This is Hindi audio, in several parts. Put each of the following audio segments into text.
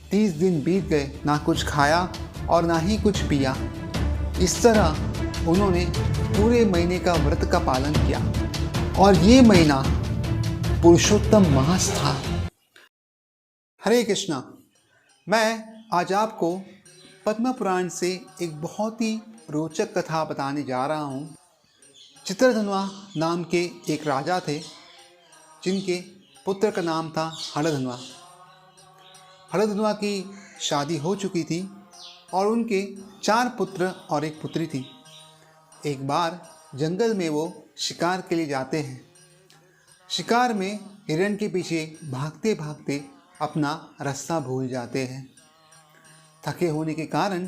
30 दिन बीत गए, ना कुछ खाया और ना ही कुछ पिया। इस तरह उन्होंने पूरे महीने का व्रत का पालन किया और ये महीना पुरुषोत्तम मास था। हरे कृष्णा। मैं आज आपको पद्म पुराण से एक बहुत ही रोचक कथा बताने जा रहा हूँ। चित्रधनुआ नाम के एक राजा थे जिनके पुत्र का नाम था हरधनुआ। हरधनुआ की शादी हो चुकी थी और उनके 4 पुत्र और एक पुत्री थी। एक बार जंगल में वो शिकार के लिए जाते हैं। शिकार में हिरण के पीछे भागते भागते अपना रास्ता भूल जाते हैं। थके होने के कारण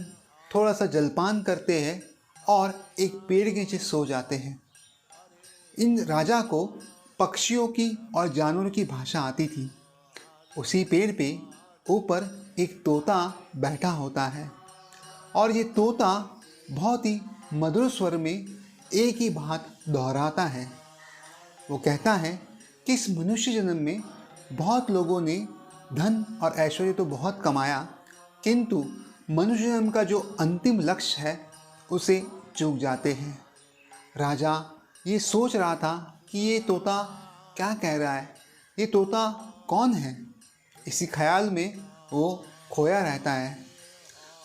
थोड़ा सा जलपान करते हैं और एक पेड़ के नीचे सो जाते हैं। इन राजा को पक्षियों की और जानवरों की भाषा आती थी। उसी पेड़ पे ऊपर एक तोता बैठा होता है और ये तोता बहुत ही मधुर स्वर में एक ही बात दोहराता है। वो कहता है कि इस मनुष्य जन्म में बहुत लोगों ने धन और ऐश्वर्य तो बहुत कमाया, किंतु मनुष्य जन्म का जो अंतिम लक्ष्य है उसे चूक जाते हैं। राजा ये सोच रहा था कि ये तोता क्या कह रहा है, ये तोता कौन है। इसी ख्याल में वो खोया रहता है।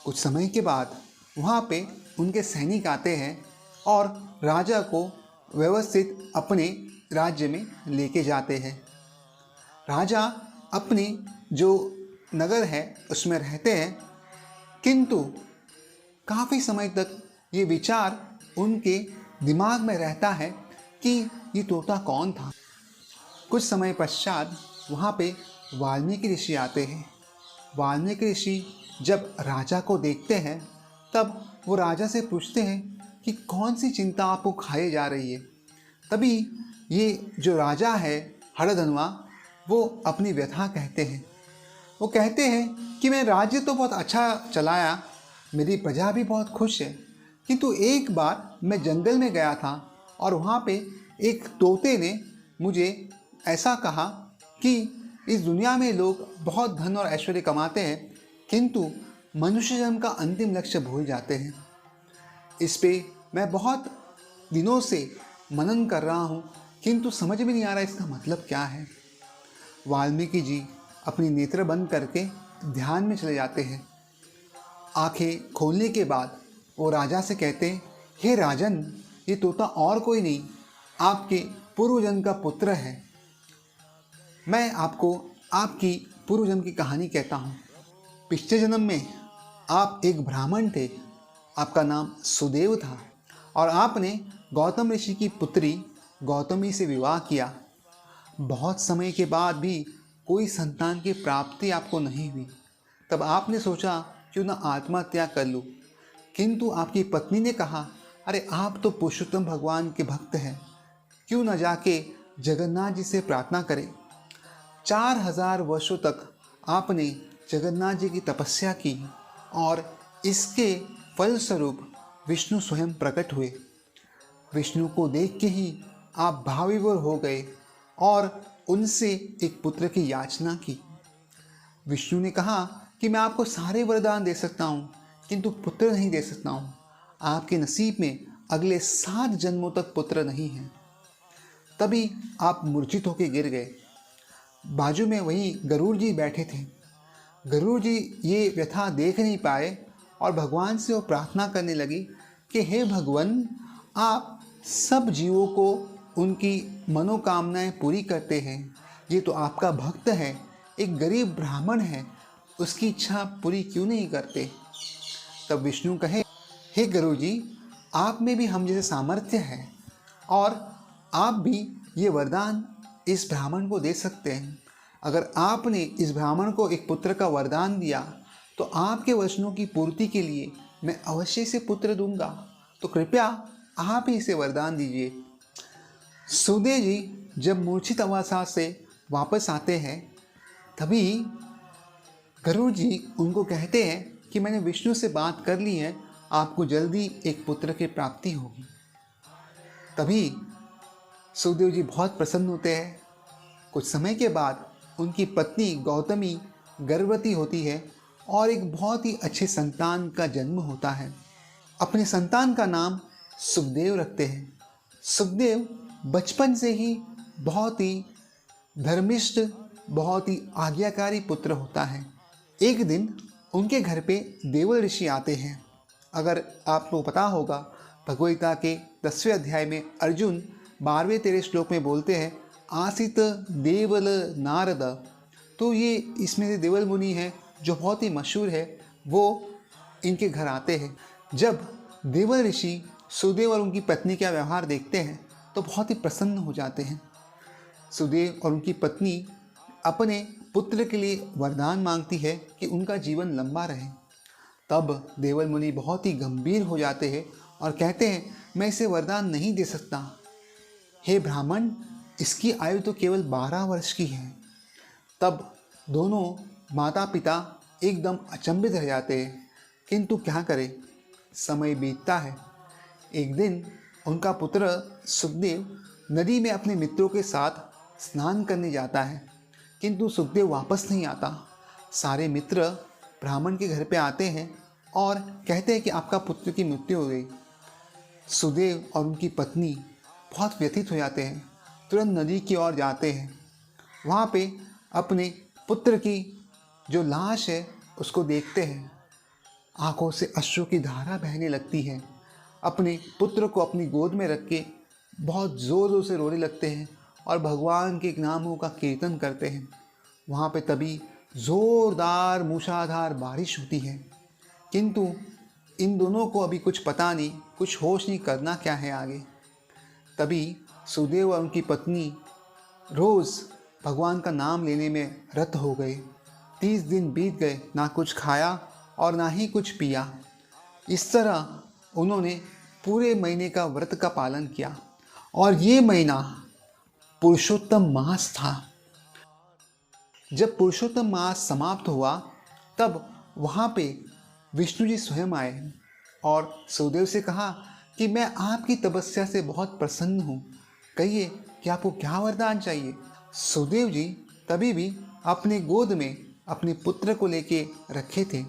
कुछ समय के बाद वहाँ पे उनके सैनिक आते हैं और राजा को व्यवस्थित अपने राज्य में लेके जाते हैं। राजा अपने जो नगर है उसमें रहते हैं, किंतु काफ़ी समय तक ये विचार उनके दिमाग में रहता है कि ये तोता कौन था। कुछ समय पश्चात वहाँ पे वाल्मीकि ऋषि आते हैं। वाल्मीकि ऋषि जब राजा को देखते हैं तब वो राजा से पूछते हैं कि कौन सी चिंता आपको खाई जा रही है। तभी ये जो राजा है हरधनुआ, वो अपनी व्यथा कहते हैं। वो कहते हैं कि मैं राज्य तो बहुत अच्छा चलाया, मेरी प्रजा भी बहुत खुश है, किंतु एक बार मैं जंगल में गया था और वहाँ पे एक तोते ने मुझे ऐसा कहा कि इस दुनिया में लोग बहुत धन और ऐश्वर्य कमाते हैं, किंतु मनुष्य जन्म का अंतिम लक्ष्य भूल जाते हैं। इस पे मैं बहुत दिनों से मनन कर रहा हूँ, किंतु समझ में नहीं आ रहा इसका मतलब क्या है। वाल्मीकि जी अपनी नेत्र बंद करके ध्यान में चले जाते हैं। आंखें खोलने के बाद वो राजा से कहते हैं, हे राजन, ये तोता और कोई नहीं, आपके पूर्वजन्म का पुत्र है। मैं आपको आपकी पूर्वजन्म की कहानी कहता हूँ। पिछले जन्म में आप एक ब्राह्मण थे, आपका नाम सुदेव था और आपने गौतम ऋषि की पुत्री गौतमी से विवाह किया। बहुत समय के बाद भी कोई संतान की प्राप्ति आपको नहीं हुई। तब आपने सोचा क्यों ना आत्महत्या कर लूँ, किंतु आपकी पत्नी ने कहा, अरे आप तो पुरुषोत्तम भगवान के भक्त हैं, क्यों न जाके जगन्नाथ जी से प्रार्थना करें। 4000 वर्षों तक आपने जगन्नाथ जी की तपस्या की और इसके फलस्वरूप विष्णु स्वयं प्रकट हुए। विष्णु को देख के ही आप भावविभोर हो गए और उनसे एक पुत्र की याचना की। विष्णु ने कहा कि मैं आपको सारे वरदान दे सकता हूँ, किंतु पुत्र नहीं दे सकता हूँ। आपके नसीब में अगले 7 जन्मों तक पुत्र नहीं है। तभी आप मूर्छित होकर गिर गए। बाजू में वहीं गरुड़ जी बैठे थे। गरुड़ जी ये व्यथा देख नहीं पाए और भगवान से वो प्रार्थना करने लगी कि हे भगवान, आप सब जीवों को उनकी मनोकामनाएं पूरी करते हैं। ये तो आपका भक्त है, एक गरीब ब्राह्मण है, उसकी इच्छा पूरी क्यों नहीं करते। तब विष्णु कहे, हे गरुड़ जी, आप में भी हम जैसे सामर्थ्य है और आप भी ये वरदान इस ब्राह्मण को दे सकते हैं। अगर आपने इस ब्राह्मण को एक पुत्र का वरदान दिया तो आपके वचनों की पूर्ति के लिए मैं अवश्य से पुत्र दूंगा, तो कृपया आप ही इसे वरदान दीजिए। सुदेव जी जब मूर्छित अवस्था से वापस आते हैं तभी गरुड़ जी उनको कहते हैं कि मैंने विष्णु से बात कर ली है, आपको जल्दी एक पुत्र की प्राप्ति होगी। तभी सुखदेव जी बहुत प्रसन्न होते हैं। कुछ समय के बाद उनकी पत्नी गौतमी गर्भवती होती है और एक बहुत ही अच्छे संतान का जन्म होता है। अपने संतान का नाम सुखदेव रखते हैं। सुखदेव बचपन से ही बहुत ही धर्मिष्ठ, बहुत ही आज्ञाकारी पुत्र होता है। एक दिन उनके घर पे देवल ऋषि आते हैं। अगर आपको पता होगा, भगवद्गीता के 10वें अध्याय में अर्जुन 12वें-13 श्लोक में बोलते हैं, आसित देवल नारद। तो ये इसमें से देवल मुनि है जो बहुत ही मशहूर है, वो इनके घर आते हैं। जब देवल ऋषि सुखदेव और उनकी पत्नी का व्यवहार देखते हैं तो बहुत ही प्रसन्न हो जाते हैं। सुखदेव और उनकी पत्नी अपने पुत्र के लिए वरदान मांगती है कि उनका जीवन लंबा रहे। तब देवल मुनि बहुत ही गंभीर हो जाते हैं और कहते हैं, मैं इसे वरदान नहीं दे सकता। हे ब्राह्मण, इसकी आयु तो केवल 12 वर्ष की है। तब दोनों माता पिता एकदम अचंभित रह जाते हैं, किंतु क्या करें, समय बीतता है। एक दिन उनका पुत्र सुखदेव नदी में अपने मित्रों के साथ स्नान करने जाता है, किंतु सुखदेव वापस नहीं आता। सारे मित्र ब्राह्मण के घर पे आते हैं और कहते हैं कि आपका पुत्र की मृत्यु हो गई। सुखदेव और उनकी पत्नी बहुत व्यथित हो जाते हैं, तुरंत नदी की ओर जाते हैं। वहाँ पे अपने पुत्र की जो लाश है उसको देखते हैं। आंखों से अश्रु की धारा बहने लगती है। अपने पुत्र को अपनी गोद में रख के बहुत ज़ोर ज़ोर से रोने लगते हैं और भगवान के नामों का कीर्तन करते हैं। वहाँ पे तभी ज़ोरदार मूसलाधार बारिश होती है, किंतु इन दोनों को अभी कुछ पता नहीं, कुछ होश नहीं करना क्या है आगे। तभी सुखदेव और उनकी पत्नी रोज़ भगवान का नाम लेने में रत हो गए। 30 दिन बीत गए, ना कुछ खाया और ना ही कुछ पिया। इस तरह उन्होंने पूरे महीने का व्रत का पालन किया और ये महीना पुरुषोत्तम मास था। जब पुरुषोत्तम मास समाप्त हुआ तब वहाँ पे विष्णु जी स्वयं आए और सुखदेव से कहा कि मैं आपकी तपस्या से बहुत प्रसन्न हूँ, कहिए कि आपको क्या वरदान चाहिए। सुखदेव जी तभी भी अपने गोद में अपने पुत्र को लेके रखे थे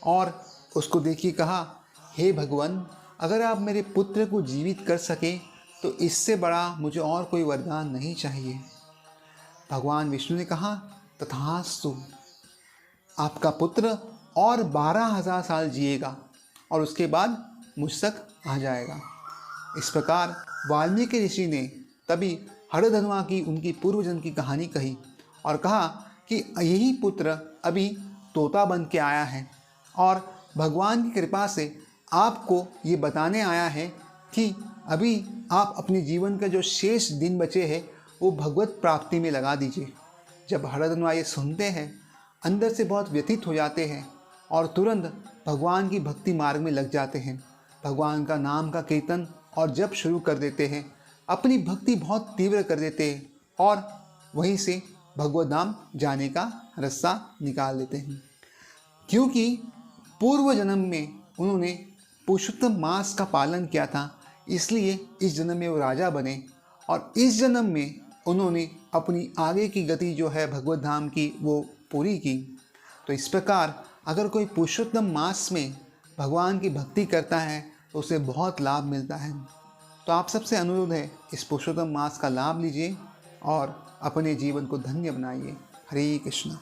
और उसको देखिए कहा, हे भगवान, अगर आप मेरे पुत्र को जीवित कर सके तो इससे बड़ा मुझे और कोई वरदान नहीं चाहिए। भगवान विष्णु ने कहा, तथास्तु, आपका पुत्र और 12,000 साल जिएगा और उसके बाद मुझ तक आ जाएगा। इस प्रकार वाल्मीकि ऋषि ने तभी हरधनुआ की उनकी पूर्वजन्म की कहानी कही और कहा कि यही पुत्र अभी तोता बन के आया है और भगवान की कृपा से आपको ये बताने आया है कि अभी आप अपने जीवन का जो शेष दिन बचे हैं वो भगवत प्राप्ति में लगा दीजिए। जब हरधनुआ ये सुनते हैं, अंदर से बहुत व्यथित हो जाते हैं और तुरंत भगवान की भक्ति मार्ग में लग जाते हैं। भगवान का नाम का कीर्तन और जप शुरू कर देते हैं, अपनी भक्ति बहुत तीव्र कर देते हैं और वहीं से भगवत धाम जाने का रास्ता निकाल देते हैं। क्योंकि पूर्व जन्म में उन्होंने पुरुषोत्तम मास का पालन किया था, इसलिए इस जन्म में वो राजा बने और इस जन्म में उन्होंने अपनी आगे की गति जो है भगवत धाम की वो पूरी की। तो इस प्रकार अगर कोई पुरुषोत्तम मास में भगवान की भक्ति करता है तो उसे बहुत लाभ मिलता है। तो आप सबसे अनुरोध है, इस पुरुषोत्तम मास का लाभ लीजिए और अपने जीवन को धन्य बनाइए। हरे कृष्ण।